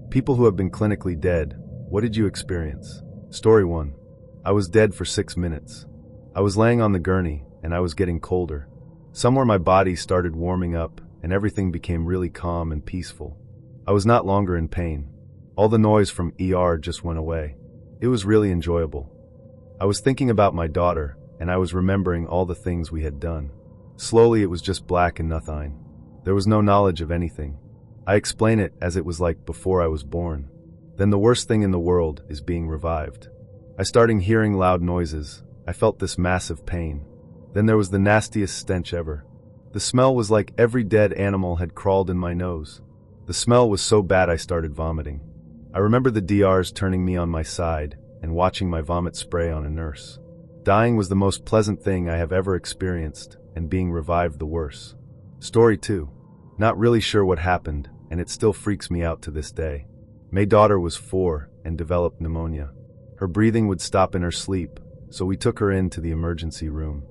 People who have been clinically dead, what did you experience? Story 1. I was dead for 6 minutes. I was laying on the gurney, and I was getting colder. Somewhere my body started warming up, and everything became really calm and peaceful. I was not longer in pain. All the noise from ER just went away. It was really enjoyable. I was thinking about my daughter, and I was remembering all the things we had done. Slowly it was just black and nothing. There was no knowledge of anything. I explain it as it was like before I was born. Then the worst thing in the world is being revived. I started hearing loud noises. I felt this massive pain. Then there was the nastiest stench ever. The smell was like every dead animal had crawled in my nose. The smell was so bad I started vomiting. I remember the DRs turning me on my side and watching my vomit spray on a nurse. Dying was the most pleasant thing I have ever experienced, and being revived the worse. Story 2. Not really sure what happened, and it still freaks me out to this day. My daughter was 4 and developed pneumonia. Her breathing would stop in her sleep, so we took her into the emergency room.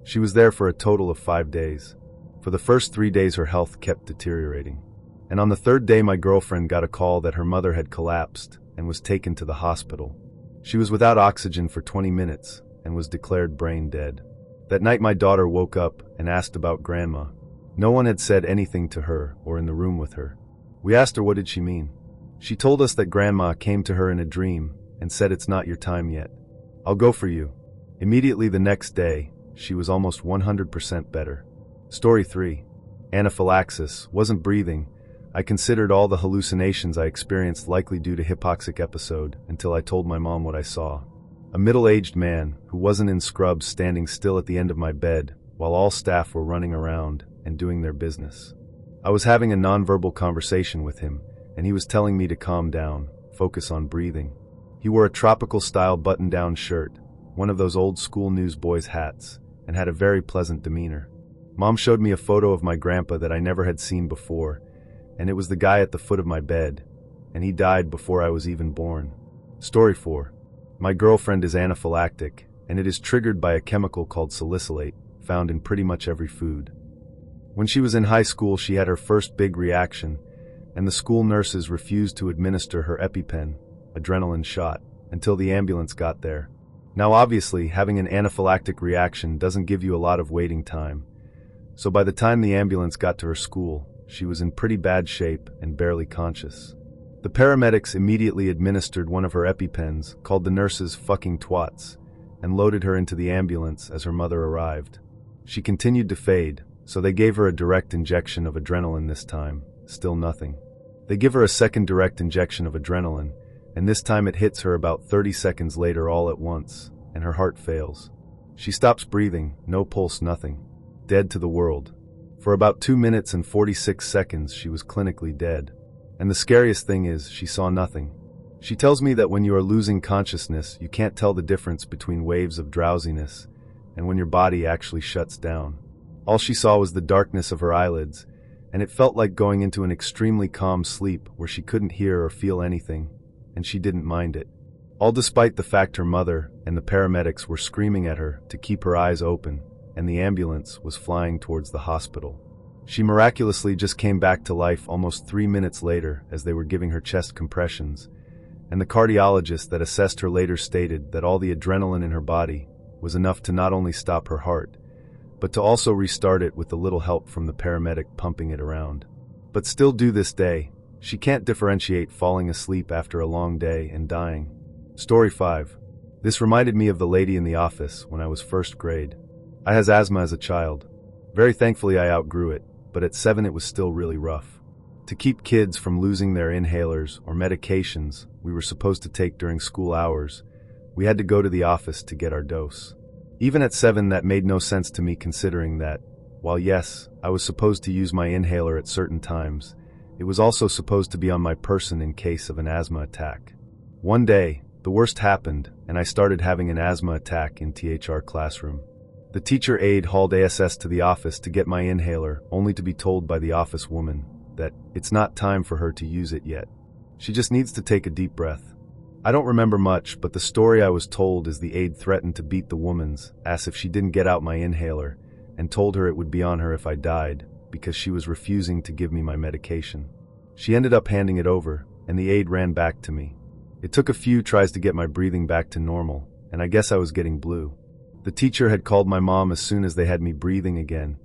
She was there for a total of 5 days. For the first 3 days her health kept deteriorating. And on the 3rd day my girlfriend got a call that her mother had collapsed and was taken to the hospital. She was without oxygen for 20 minutes and was declared brain dead. That night my daughter woke up and asked about Grandma. No one had said anything to her or in the room with her. We asked her what did she mean. She told us that Grandma came to her in a dream and said it's not your time yet. I'll go for you. Immediately the next day, she was almost 100% better. Story 3. Anaphylaxis. Wasn't breathing. I considered all the hallucinations I experienced likely due to hypoxic episode until I told my mom what I saw. A middle-aged man who wasn't in scrubs standing still at the end of my bed while all staff were running around and doing their business. I was having a nonverbal conversation with him, and he was telling me to calm down, focus on breathing. He wore a tropical-style button-down shirt, one of those old-school newsboys' hats, and had a very pleasant demeanor. Mom showed me a photo of my grandpa that I never had seen before, and it was the guy at the foot of my bed, and he died before I was even born. Story 4. My girlfriend is anaphylactic, and it is triggered by a chemical called salicylate, found in pretty much every food. When she was in high school, she had her first big reaction, and the school nurses refused to administer her EpiPen, adrenaline shot, until the ambulance got there. Now obviously, having an anaphylactic reaction doesn't give you a lot of waiting time, so by the time the ambulance got to her school, she was in pretty bad shape and barely conscious. The paramedics immediately administered one of her EpiPens, called the nurses fucking twats, and loaded her into the ambulance as her mother arrived. She continued to fade, so they gave her a direct injection of adrenaline this time. Still nothing. They give her a second direct injection of adrenaline, and this time it hits her about 30 seconds later all at once, and her heart fails. She stops breathing, no pulse, nothing. Dead to the world. For about 2 minutes and 46 seconds she was clinically dead. And the scariest thing is, she saw nothing. She tells me that when you are losing consciousness, you can't tell the difference between waves of drowsiness and when your body actually shuts down. All she saw was the darkness of her eyelids, and it felt like going into an extremely calm sleep where she couldn't hear or feel anything, and she didn't mind it. All despite the fact her mother and the paramedics were screaming at her to keep her eyes open, and the ambulance was flying towards the hospital. She miraculously just came back to life almost 3 minutes later as they were giving her chest compressions, and the cardiologist that assessed her later stated that all the adrenaline in her body was enough to not only stop her heart, but to also restart it with a little help from the paramedic pumping it around. But still to this day, she can't differentiate falling asleep after a long day and dying. Story 5. This reminded me of the lady in the office when I was first grade. I had asthma as a child. Very thankfully I outgrew it, but at 7 it was still really rough. To keep kids from losing their inhalers or medications we were supposed to take during school hours, we had to go to the office to get our dose. Even at 7 that made no sense to me, considering that, while yes, I was supposed to use my inhaler at certain times, it was also supposed to be on my person in case of an asthma attack. One day, the worst happened and I started having an asthma attack in THR classroom. The teacher aide hauled ASS to the office to get my inhaler, only to be told by the office woman that it's not time for her to use it yet. She just needs to take a deep breath. I don't remember much, but the story I was told is the aide threatened to beat the woman's ass if she didn't get out my inhaler, and told her it would be on her if I died, because she was refusing to give me my medication. She ended up handing it over, and the aide ran back to me. It took a few tries to get my breathing back to normal, and I guess I was getting blue. The teacher had called my mom as soon as they had me breathing again,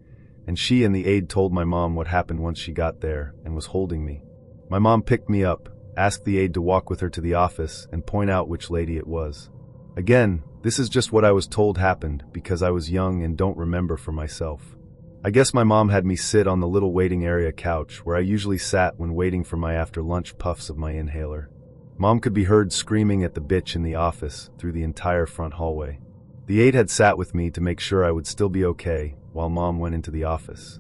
and she and the aide told my mom what happened once she got there and was holding me. My mom picked me up, asked the aide to walk with her to the office and point out which lady it was. Again, this is just what I was told happened because I was young and don't remember for myself. I guess my mom had me sit on the little waiting area couch where I usually sat when waiting for my after lunch puffs of my inhaler. Mom could be heard screaming at the bitch in the office through the entire front hallway. The aide had sat with me to make sure I would still be okay while Mom went into the office.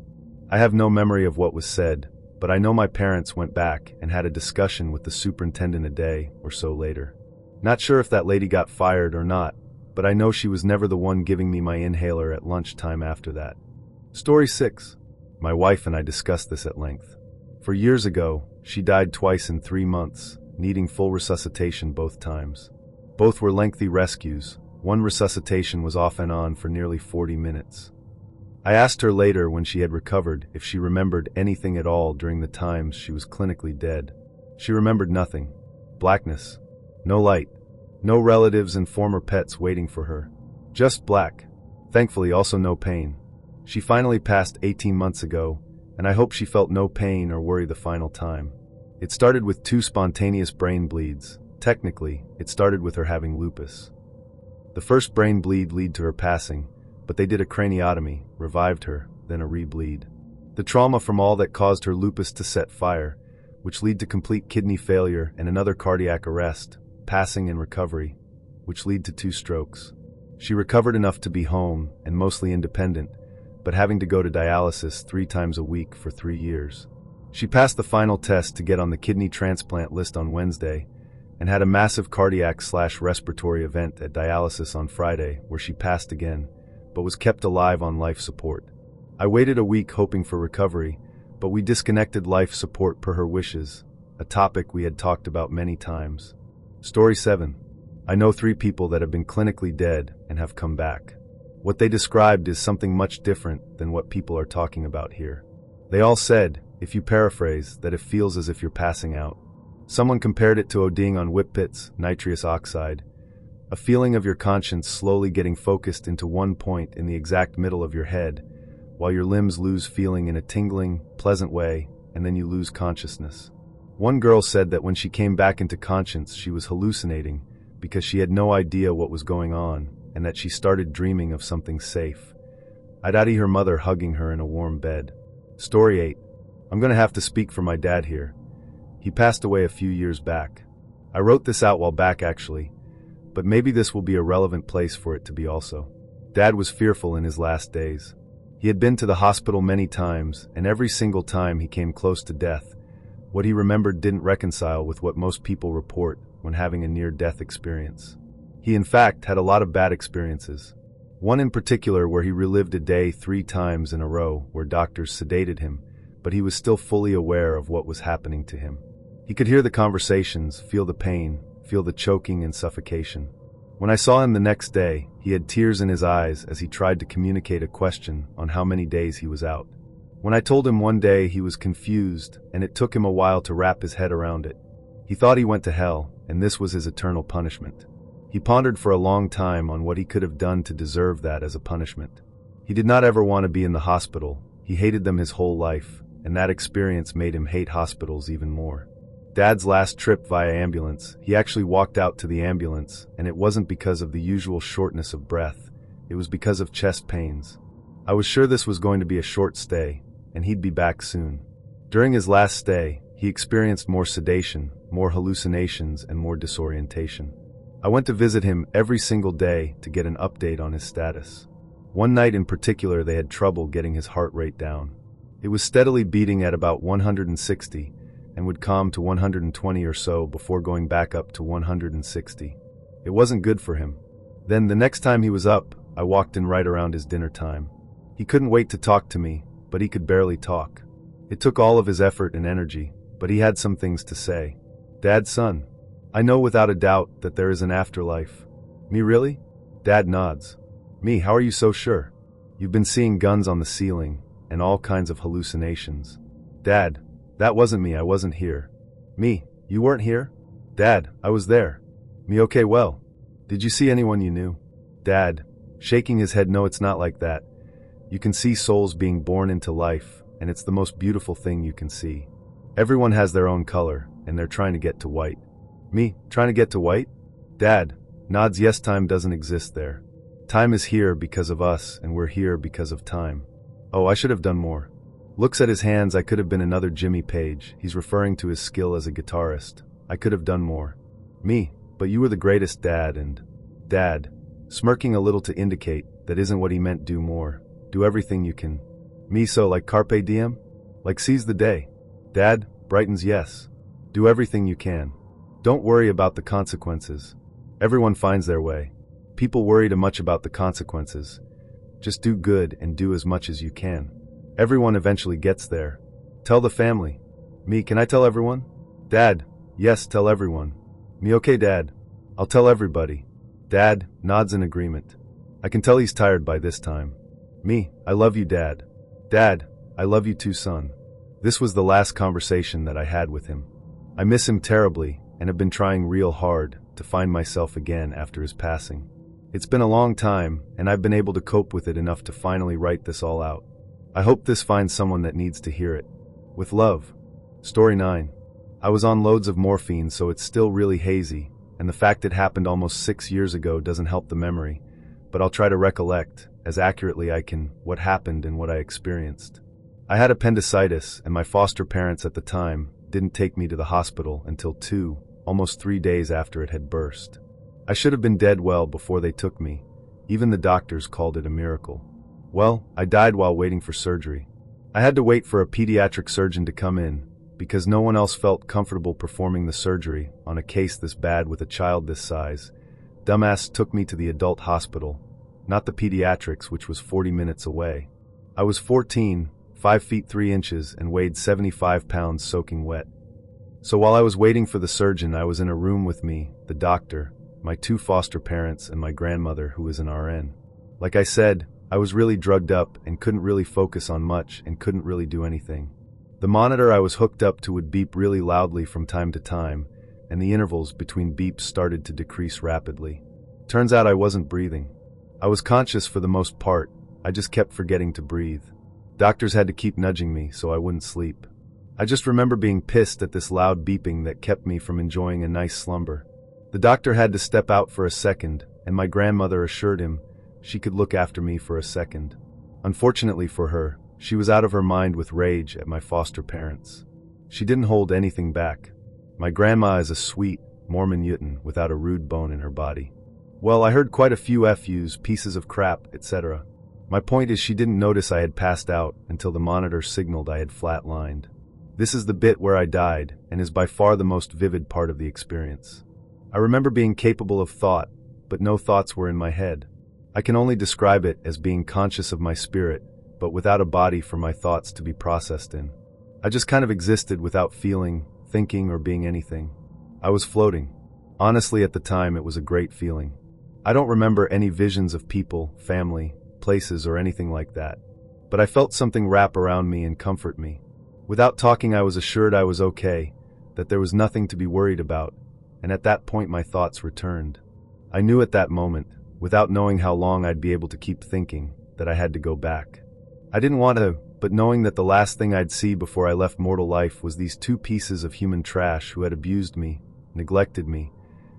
I have no memory of what was said, but I know my parents went back and had a discussion with the superintendent a day or so later. Not sure if that lady got fired or not, but I know she was never the one giving me my inhaler at lunchtime after that. Story 6. My wife and I discussed this at length. For years ago, she died twice in 3 months, needing full resuscitation both times. Both were lengthy rescues. One resuscitation was off and on for nearly 40 minutes. I asked her later when she had recovered if she remembered anything at all during the times she was clinically dead. She remembered nothing. Blackness. No light. No relatives and former pets waiting for her. Just black. Thankfully also no pain. She finally passed 18 months ago, and I hope she felt no pain or worry the final time. It started with 2 spontaneous brain bleeds. Technically, it started with her having lupus. The first brain bleed led to her passing, but they did a craniotomy, revived her, then a re-bleed. The trauma from all that caused her lupus to set fire, which led to complete kidney failure and another cardiac arrest, passing and recovery, which led to 2 strokes. She recovered enough to be home and mostly independent, but having to go to dialysis 3 times a week for 3 years. She passed the final test to get on the kidney transplant list on Wednesday and had a massive cardiac/respiratory event at dialysis on Friday where she passed again, but was kept alive on life support. I waited a week hoping for recovery, but we disconnected life support per her wishes, a topic we had talked about many times. Story 7. I know 3 people that have been clinically dead and have come back. What they described is something much different than what people are talking about here. They all said, if you paraphrase, that it feels as if you're passing out. Someone compared it to ODing on whip pits, nitrous oxide, a feeling of your conscience slowly getting focused into one point in the exact middle of your head, while your limbs lose feeling in a tingling, pleasant way, and then you lose consciousness. One girl said that when she came back into conscience, she was hallucinating because she had no idea what was going on, and that she started dreaming of something safe. I'd her mother hugging her in a warm bed. Story 8. I'm gonna have to speak for my dad here. He passed away a few years back. I wrote this out while back actually, but maybe this will be a relevant place for it to be also. Dad was fearful in his last days. He had been to the hospital many times, and every single time he came close to death, what he remembered didn't reconcile with what most people report when having a near-death experience. He in fact had a lot of bad experiences. One in particular where he relived a day 3 times in a row where doctors sedated him, but he was still fully aware of what was happening to him. He could hear the conversations, feel the pain, feel the choking and suffocation. When I saw him the next day, he had tears in his eyes as he tried to communicate a question on how many days he was out. When I told him one day, he was confused, and it took him a while to wrap his head around it. He thought he went to hell, and this was his eternal punishment. He pondered for a long time on what he could have done to deserve that as a punishment. He did not ever want to be in the hospital. He hated them his whole life, and that experience made him hate hospitals even more. Dad's last trip via ambulance, he actually walked out to the ambulance, and it wasn't because of the usual shortness of breath. It was because of chest pains. I was sure this was going to be a short stay, and he'd be back soon. During his last stay, he experienced more sedation, more hallucinations, and more disorientation. I went to visit him every single day to get an update on his status. One night in particular, they had trouble getting his heart rate down. It was steadily beating at about 160 and would calm to 120 or so before going back up to 160. It wasn't good for him. Then the next time he was up, I walked in right around his dinner time. He couldn't wait to talk to me, but he could barely talk. It took all of his effort and energy, but he had some things to say. Dad, son, I know without a doubt that there is an afterlife. Me really? Dad nods. Me, how are you so sure? You've been seeing guns on the ceiling and all kinds of hallucinations. Dad, that wasn't me, I wasn't here. Me, You weren't here? Dad, I was there. Me okay, well. Did you see anyone you knew? Dad, shaking his head, no, it's not like that. You can see souls being born into life, and it's the most beautiful thing you can see. Everyone has their own color, and they're trying to get to white. Me, trying to get to white? Dad, nods yes, time doesn't exist there. Time is here because of us, and we're here because of time. Oh, I should have done more. Looks at his hands, I could have been another Jimmy Page. He's referring to his skill as a guitarist. I could have done more. Me, but you were the greatest, Dad, and... Dad, smirking a little to indicate that isn't what he meant, do more. Do everything you can. Me, so like carpe diem? Like seize the day. Dad, brightens yes. Do everything you can. Don't worry about the consequences. Everyone finds their way. People worry too much about the consequences. Just do good and do as much as you can. Everyone eventually gets there. Tell the family. Me, can I tell everyone? Dad, yes, tell everyone. Me, okay, Dad. I'll tell everybody. Dad, nods in agreement. I can tell he's tired by this time. Me, I love you, Dad. Dad, I love you too, son. This was the last conversation that I had with him. I miss him terribly and have been trying real hard to find myself again after his passing. It's been a long time, and I've been able to cope with it enough to finally write this all out. I hope this finds someone that needs to hear it. With love. Story 9. I was on loads of morphine, so it's still really hazy, and the fact it happened almost 6 years ago doesn't help the memory, but I'll try to recollect, as accurately I can, what happened and what I experienced. I had appendicitis, and my foster parents at the time didn't take me to the hospital until almost 3 days after it had burst. I should have been dead well before they took me. Even the doctors called it a miracle. Well, I died while waiting for surgery. I had to wait for a pediatric surgeon to come in, because no one else felt comfortable performing the surgery on a case this bad with a child this size. Dumbass took me to the adult hospital, not the pediatrics, which was 40 minutes away. I was 14, 5 feet 3 inches, and weighed 75 pounds soaking wet. So while I was waiting for the surgeon, I was in a room with me, the doctor, my 2 foster parents, and my grandmother, who was an RN. Like I said, I was really drugged up and couldn't really focus on much and couldn't really do anything. The monitor I was hooked up to would beep really loudly from time to time, and the intervals between beeps started to decrease rapidly. Turns out I wasn't breathing. I was conscious for the most part, I just kept forgetting to breathe. Doctors had to keep nudging me so I wouldn't sleep. I just remember being pissed at this loud beeping that kept me from enjoying a nice slumber. The doctor had to step out for a second, and my grandmother assured him she could look after me for a second. Unfortunately for her, she was out of her mind with rage at my foster parents. She didn't hold anything back. My grandma is a sweet Mormon Yutin without a rude bone in her body. Well, I heard quite a few FUs, pieces of crap, etc. My point is she didn't notice I had passed out until the monitor signaled I had flatlined. This is the bit where I died, and is by far the most vivid part of the experience. I remember being capable of thought, but no thoughts were in my head. I can only describe it as being conscious of my spirit, but without a body for my thoughts to be processed in. I just kind of existed without feeling, thinking, or being anything. I was floating. Honestly, at the time, it was a great feeling. I don't remember any visions of people, family, places, or anything like that. But I felt something wrap around me and comfort me. Without talking, I was assured I was okay, that there was nothing to be worried about, and at that point my thoughts returned. I knew at that moment, without knowing how long I'd be able to keep thinking, that I had to go back. I didn't want to, but knowing that the last thing I'd see before I left mortal life was these 2 pieces of human trash who had abused me, neglected me,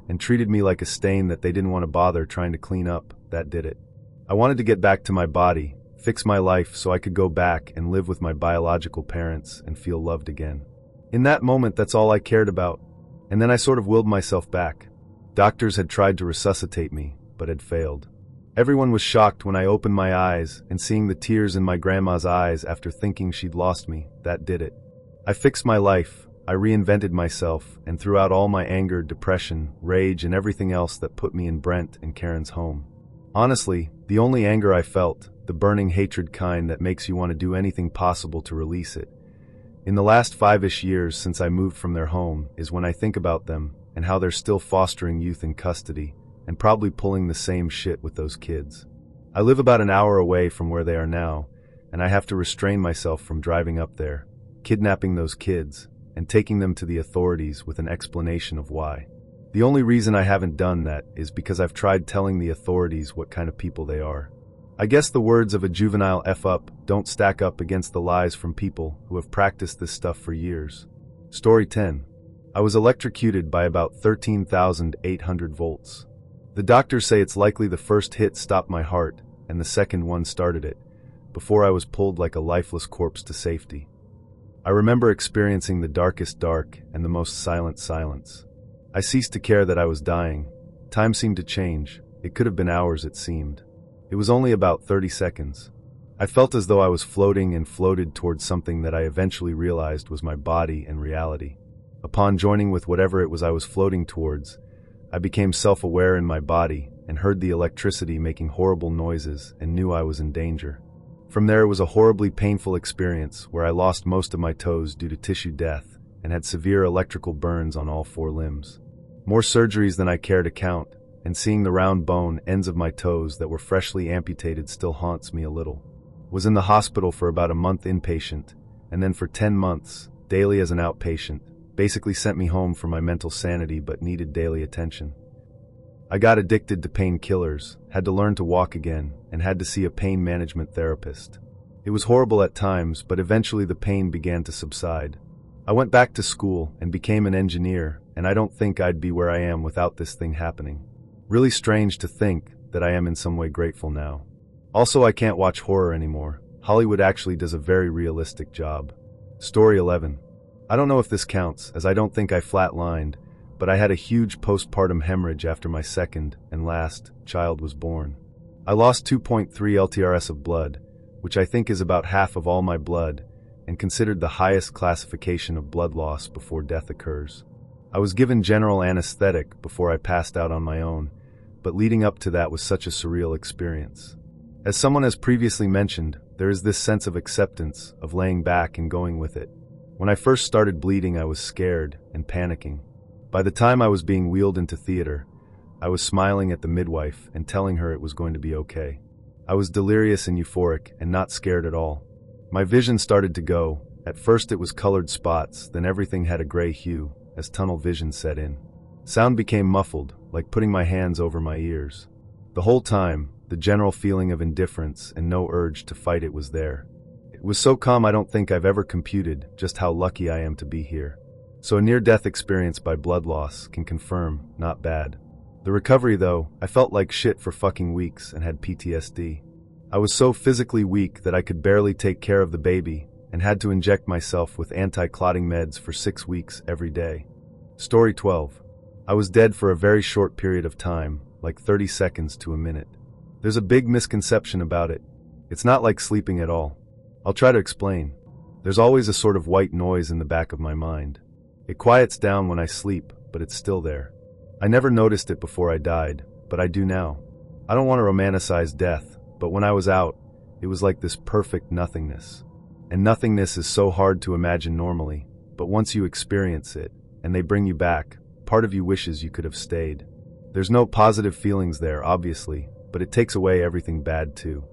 and treated me like a stain that they didn't want to bother trying to clean up, that did it. I wanted to get back to my body, fix my life so I could go back and live with my biological parents and feel loved again. In that moment, that's all I cared about. And then I sort of willed myself back. Doctors had tried to resuscitate me, but had failed. Everyone was shocked when I opened my eyes, and seeing the tears in my grandma's eyes after thinking she'd lost me, that did it. I fixed my life, I reinvented myself, and threw out all my anger, depression, rage, and everything else that put me in Brent and Karen's home. Honestly, the only anger I felt, the burning hatred kind that makes you want to do anything possible to release it, in the last 5-ish years since I moved from their home, is when I think about them and how they're still fostering youth in custody and probably pulling the same shit with those kids. I live about an hour away from where they are now, and I have to restrain myself from driving up there, kidnapping those kids, and taking them to the authorities with an explanation of why. The only reason I haven't done that is because I've tried telling the authorities what kind of people they are. I guess the words of a juvenile F up don't stack up against the lies from people who have practiced this stuff for years. Story 10. I was electrocuted by about 13,800 volts. The doctors say it's likely the first hit stopped my heart and the second one started it, before I was pulled like a lifeless corpse to safety. I remember experiencing the darkest dark and the most silent silence. I ceased to care that I was dying. Time seemed to change. It could have been hours, it seemed. It was only about 30 seconds. I felt as though I was floating and floated towards something that I eventually realized was my body and reality. Upon joining with whatever it was I was floating towards, I became self-aware in my body and heard the electricity making horrible noises and knew I was in danger. From there it was a horribly painful experience where I lost most of my toes due to tissue death and had severe electrical burns on all 4 limbs. More surgeries than I care to count, and seeing the round bone ends of my toes that were freshly amputated still haunts me a little. Was in the hospital for about a month inpatient, and then for 10 months, daily as an outpatient, basically sent me home for my mental sanity but needed daily attention. I got addicted to painkillers, had to learn to walk again, and had to see a pain management therapist. It was horrible at times, but eventually the pain began to subside. I went back to school and became an engineer, and I don't think I'd be where I am without this thing happening. Really strange to think that I am in some way grateful now. Also, I can't watch horror anymore. Hollywood actually does a very realistic job. Story 11. I don't know if this counts, as I don't think I flatlined, but I had a huge postpartum hemorrhage after my second and last child was born. I lost 2.3 LTRS of blood, which I think is about half of all my blood, and considered the highest classification of blood loss before death occurs. I was given general anesthetic before I passed out on my own, but leading up to that was such a surreal experience. As someone has previously mentioned, there is this sense of acceptance, of laying back and going with it. When I first started bleeding, I was scared and panicking. By the time I was being wheeled into theater, I was smiling at the midwife and telling her it was going to be okay. I was delirious and euphoric and not scared at all. My vision started to go. At first it was colored spots, then everything had a gray hue, as tunnel vision set in. Sound became muffled, like putting my hands over my ears. The whole time, the general feeling of indifference and no urge to fight it was there. It was so calm I don't think I've ever computed just how lucky I am to be here. So a near-death experience by blood loss can confirm, not bad. The recovery though, I felt like shit for fucking weeks and had PTSD. I was so physically weak that I could barely take care of the baby and had to inject myself with anti-clotting meds for 6 weeks every day. Story 12. I was dead for a very short period of time, like 30 seconds to a minute. There's a big misconception about it. It's not like sleeping at all. I'll try to explain. There's always a sort of white noise in the back of my mind. It quiets down when I sleep, but it's still there. I never noticed it before I died, but I do now. I don't want to romanticize death, but when I was out, it was like this perfect nothingness. And nothingness is so hard to imagine normally, but once you experience it, and they bring you back, part of you wishes you could have stayed. There's no positive feelings there, obviously, but it takes away everything bad too.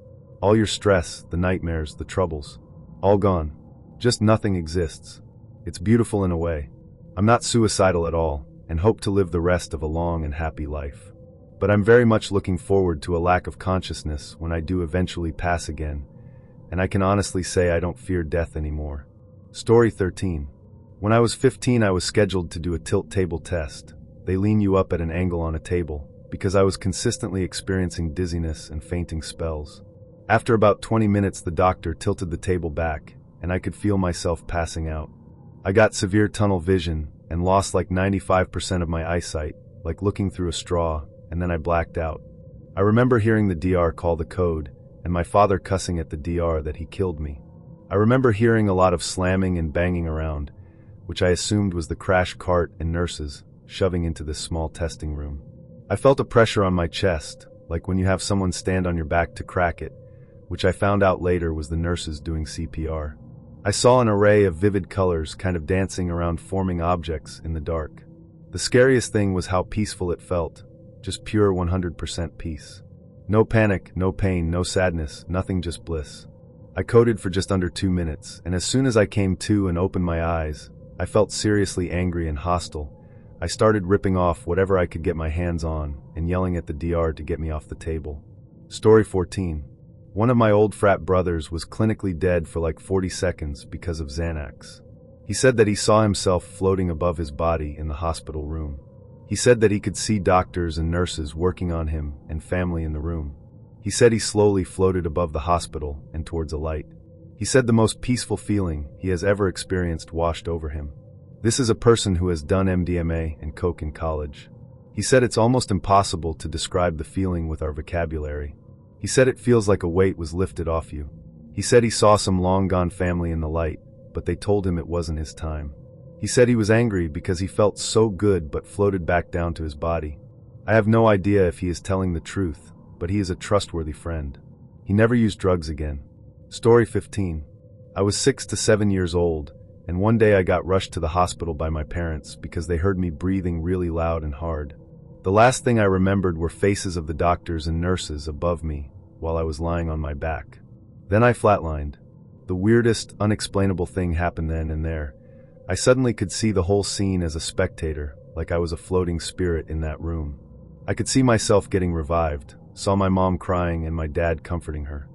All your stress, the nightmares, the troubles, all gone. Just nothing exists. It's beautiful in a way. I'm not suicidal at all, and hope to live the rest of a long and happy life. But I'm very much looking forward to a lack of consciousness when I do eventually pass again, and I can honestly say I don't fear death anymore. Story 13. When I was 15, I was scheduled to do a tilt table test. They lean you up at an angle on a table, because I was consistently experiencing dizziness and fainting spells. After about 20 minutes, the doctor tilted the table back, and I could feel myself passing out. I got severe tunnel vision and lost like 95% of my eyesight, like looking through a straw, and then I blacked out. I remember hearing the DR call the code, and my father cussing at the DR that he killed me. I remember hearing a lot of slamming and banging around, which I assumed was the crash cart and nurses shoving into this small testing room. I felt a pressure on my chest, like when you have someone stand on your back to crack it, which I found out later was the nurses doing CPR. I saw an array of vivid colors kind of dancing around forming objects in the dark. The scariest thing was how peaceful it felt, just pure 100% peace. No panic, no pain, no sadness, nothing, just bliss. I coded for just under 2 minutes, and as soon as I came to and opened my eyes, I felt seriously angry and hostile. I started ripping off whatever I could get my hands on and yelling at the DR to get me off the table. Story 14. One of my old frat brothers was clinically dead for like 40 seconds because of Xanax. He said that he saw himself floating above his body in the hospital room. He said that he could see doctors and nurses working on him and family in the room. He said he slowly floated above the hospital and towards a light. He said the most peaceful feeling he has ever experienced washed over him. This is a person who has done MDMA and coke in college. He said it's almost impossible to describe the feeling with our vocabulary. He said it feels like a weight was lifted off you. He said he saw some long-gone family in the light, but they told him it wasn't his time. He said he was angry because he felt so good but floated back down to his body. I have no idea if he is telling the truth, but he is a trustworthy friend. He never used drugs again. Story 15. I was 6 to 7 years old, and one day I got rushed to the hospital by my parents because they heard me breathing really loud and hard. The last thing I remembered were faces of the doctors and nurses above me while I was lying on my back. Then I flatlined. The weirdest, unexplainable thing happened then and there. I suddenly could see the whole scene as a spectator, like I was a floating spirit in that room. I could see myself getting revived, saw my mom crying and my dad comforting her.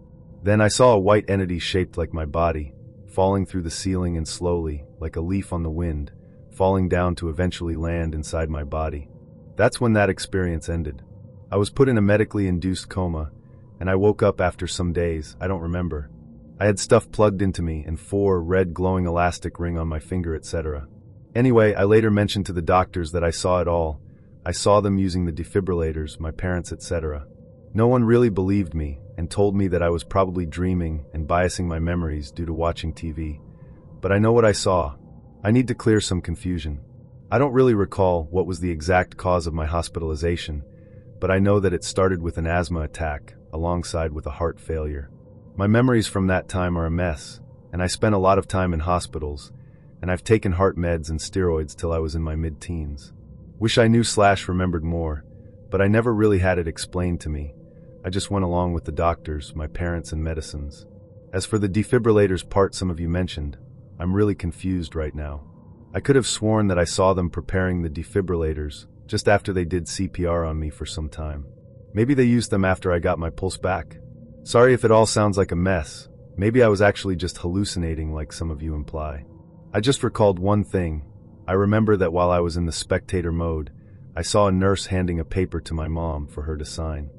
Then I saw a white entity shaped like my body, falling through the ceiling and slowly, like a leaf on the wind, falling down to eventually land inside my body. That's when that experience ended. I was put in a medically induced coma, and I woke up after some days, I don't remember. I had stuff plugged into me and 4 red glowing elastic ring on my finger, etc. Anyway, I later mentioned to the doctors that I saw it all. I saw them using the defibrillators, my parents, etc. No one really believed me and told me that I was probably dreaming and biasing my memories due to watching TV. But I know what I saw. I need to clear some confusion. I don't really recall what was the exact cause of my hospitalization, but I know that it started with an asthma attack alongside with a heart failure. My memories from that time are a mess, and I spent a lot of time in hospitals, and I've taken heart meds and steroids till I was in my mid-teens. Wish I knew / remembered more, but I never really had it explained to me. I just went along with the doctors, my parents, and medicines. As for the defibrillators part some of you mentioned, I'm really confused right now. I could have sworn that I saw them preparing the defibrillators just after they did CPR on me for some time. Maybe they used them after I got my pulse back. Sorry if it all sounds like a mess. Maybe I was actually just hallucinating like some of you imply. I just recalled one thing. I remember that while I was in the spectator mode, I saw a nurse handing a paper to my mom for her to sign.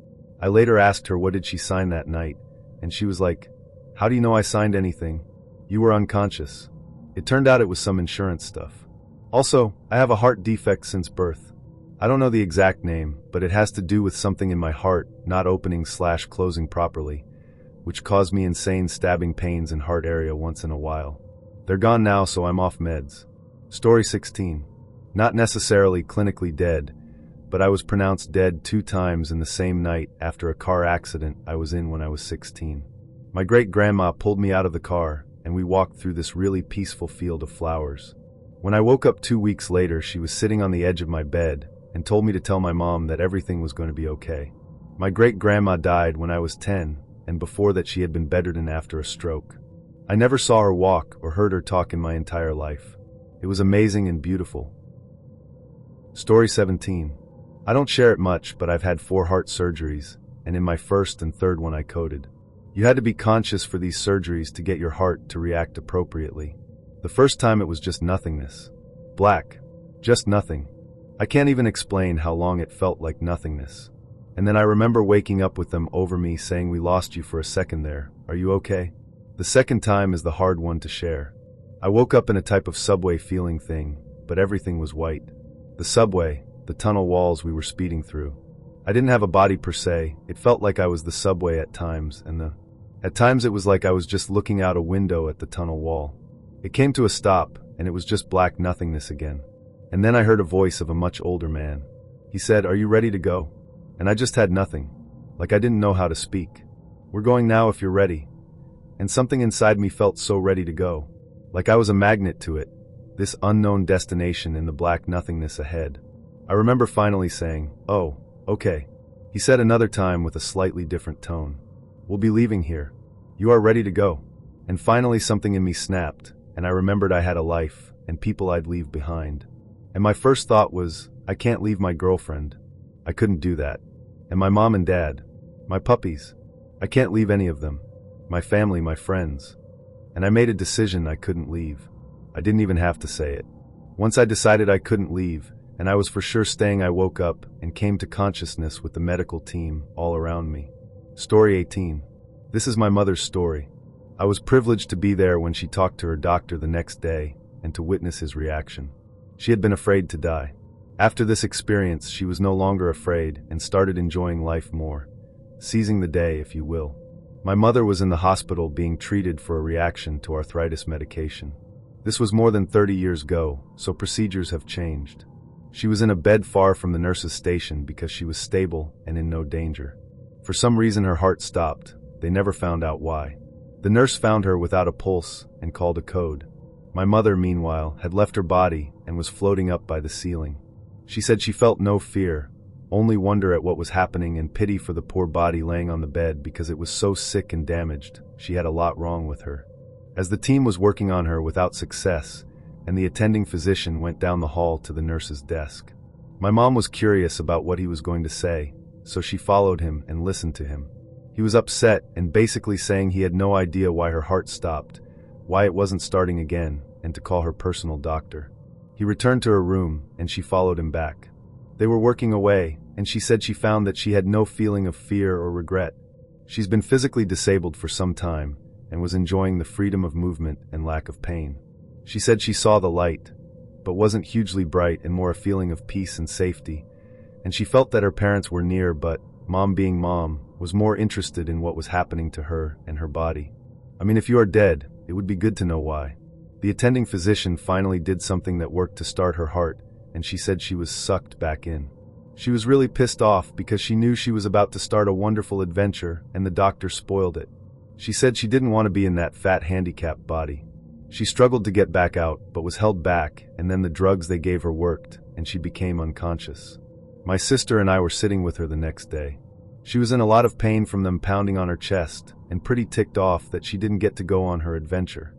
I later asked her what did she sign that night, and she was like, "How do you know I signed anything? You were unconscious." It turned out it was some insurance stuff. Also, I have a heart defect since birth. I don't know the exact name, but it has to do with something in my heart not opening / closing properly, which caused me insane stabbing pains in heart area once in a while. They're gone now, so I'm off meds. Story 16. Not necessarily clinically dead, but I was pronounced dead 2 times in the same night after a car accident I was in when I was 16. My great-grandma pulled me out of the car, and we walked through this really peaceful field of flowers. When I woke up 2 weeks later, she was sitting on the edge of my bed and told me to tell my mom that everything was going to be okay. My great-grandma died when I was 10, and before that she had been bedridden after a stroke. I never saw her walk or heard her talk in my entire life. It was amazing and beautiful. Story 17. I don't share it much, but I've had 4 heart surgeries, and in my first and third one I coded. You had to be conscious for these surgeries to get your heart to react appropriately. The first time it was just nothingness. Black. Just nothing. I can't even explain how long it felt like nothingness. And then I remember waking up with them over me saying, "We lost you for a second there. Are you okay?" The second time is the hard one to share. I woke up in a type of subway feeling thing, but everything was white. The subway, the tunnel walls we were speeding through. I didn't have a body per se. It felt like I was the subway at times, and at times it was like I was just looking out a window at the tunnel wall. It came to a stop, and it was just black nothingness again. And then I heard a voice of a much older man. He said, "Are you ready to go?" And I just had nothing. Like I didn't know how to speak. "We're going now if you're ready." And something inside me felt so ready to go. Like I was a magnet to it. This unknown destination in the black nothingness ahead. I remember finally saying, "Oh, okay." He said another time with a slightly different tone, "We'll be leaving here. You are ready to go." And finally something in me snapped, and I remembered I had a life, and people I'd leave behind. And my first thought was, I can't leave my girlfriend. I couldn't do that. And my mom and dad. My puppies. I can't leave any of them. My family, my friends. And I made a decision I couldn't leave. I didn't even have to say it. Once I decided I couldn't leave, and I was for sure staying, I woke up and came to consciousness with the medical team all around me. Story 18. This is my mother's story. I was privileged to be there when she talked to her doctor the next day and to witness his reaction. She had been afraid to die. After this experience, she was no longer afraid and started enjoying life more, seizing the day, if you will. My mother was in the hospital being treated for a reaction to arthritis medication. This was more than 30 years ago, so procedures have changed. She was in a bed far from the nurse's station because she was stable and in no danger. For some reason her heart stopped. They never found out why. The nurse found her without a pulse and called a code. My mother, meanwhile, had left her body and was floating up by the ceiling. She said she felt no fear, only wonder at what was happening and pity for the poor body laying on the bed because it was so sick and damaged. She had a lot wrong with her. As the team was working on her without success, and the attending physician went down the hall to the nurse's desk. My mom was curious about what he was going to say, so she followed him and listened to him. He was upset and basically saying he had no idea why her heart stopped, why it wasn't starting again, and to call her personal doctor. He returned to her room, and she followed him back. They were working away, and she said she found that she had no feeling of fear or regret. She's been physically disabled for some time, and was enjoying the freedom of movement and lack of pain. She said she saw the light, but wasn't hugely bright and more a feeling of peace and safety, and she felt that her parents were near, but, mom being mom, was more interested in what was happening to her and her body. I mean, if you are dead, it would be good to know why. The attending physician finally did something that worked to start her heart, and she said she was sucked back in. She was really pissed off because she knew she was about to start a wonderful adventure and the doctor spoiled it. She said she didn't want to be in that fat handicapped body. She struggled to get back out, but was held back, and then the drugs they gave her worked, and she became unconscious. My sister and I were sitting with her the next day. She was in a lot of pain from them pounding on her chest, and pretty ticked off that she didn't get to go on her adventure.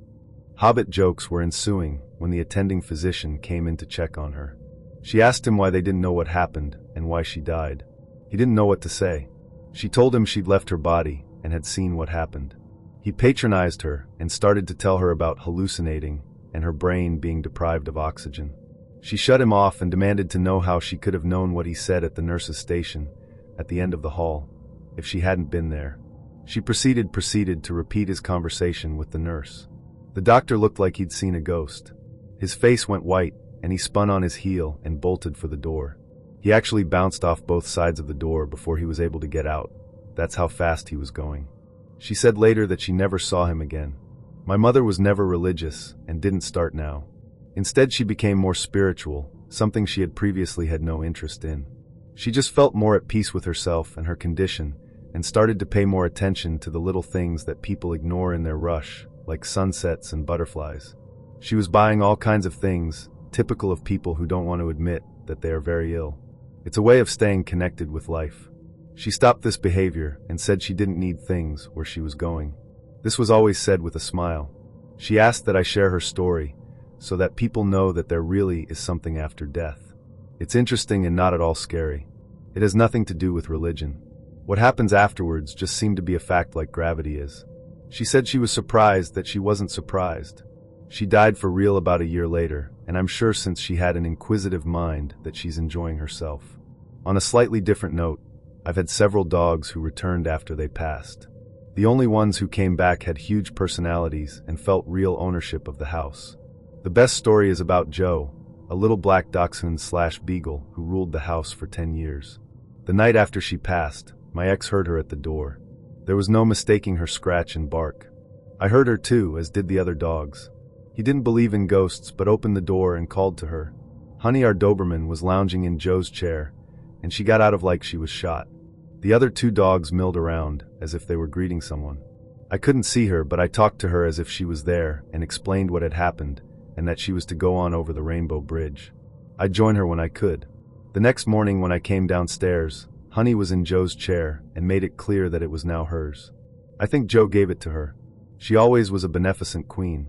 Hobbit jokes were ensuing when the attending physician came in to check on her. She asked him why they didn't know what happened and why she died. He didn't know what to say. She told him she'd left her body and had seen what happened. He patronized her and started to tell her about hallucinating and her brain being deprived of oxygen. She shut him off and demanded to know how she could have known what he said at the nurse's station at the end of the hall if she hadn't been there. She proceeded to repeat his conversation with the nurse. The doctor looked like he'd seen a ghost. His face went white, and he spun on his heel and bolted for the door. He actually bounced off both sides of the door before he was able to get out. That's how fast he was going. She said later that she never saw him again. My mother was never religious and didn't start now. Instead, she became more spiritual, something she had previously had no interest in. She just felt more at peace with herself and her condition and started to pay more attention to the little things that people ignore in their rush, like sunsets and butterflies. She was buying all kinds of things, typical of people who don't want to admit that they are very ill. It's a way of staying connected with life. She stopped this behavior and said she didn't need things where she was going. This was always said with a smile. She asked that I share her story so that people know that there really is something after death. It's interesting and not at all scary. It has nothing to do with religion. What happens afterwards just seemed to be a fact like gravity is. She said she was surprised that she wasn't surprised. She died for real about a year later, and I'm sure since she had an inquisitive mind that she's enjoying herself. On a slightly different note, I've had several dogs who returned after they passed. The only ones who came back had huge personalities and felt real ownership of the house. The best story is about Joe, a little black dachshund/beagle who ruled the house for 10 years. The night after she passed, my ex heard her at the door. There was no mistaking her scratch and bark. I heard her too, as did the other dogs. He didn't believe in ghosts but opened the door and called to her. Honey, our Doberman, was lounging in Joe's chair, and she got out of like she was shot. The other two dogs milled around, as if they were greeting someone. I couldn't see her, but I talked to her as if she was there and explained what had happened and that she was to go on over the Rainbow Bridge. I'd join her when I could. The next morning when I came downstairs, Honey was in Joe's chair and made it clear that it was now hers. I think Joe gave it to her. She always was a beneficent queen,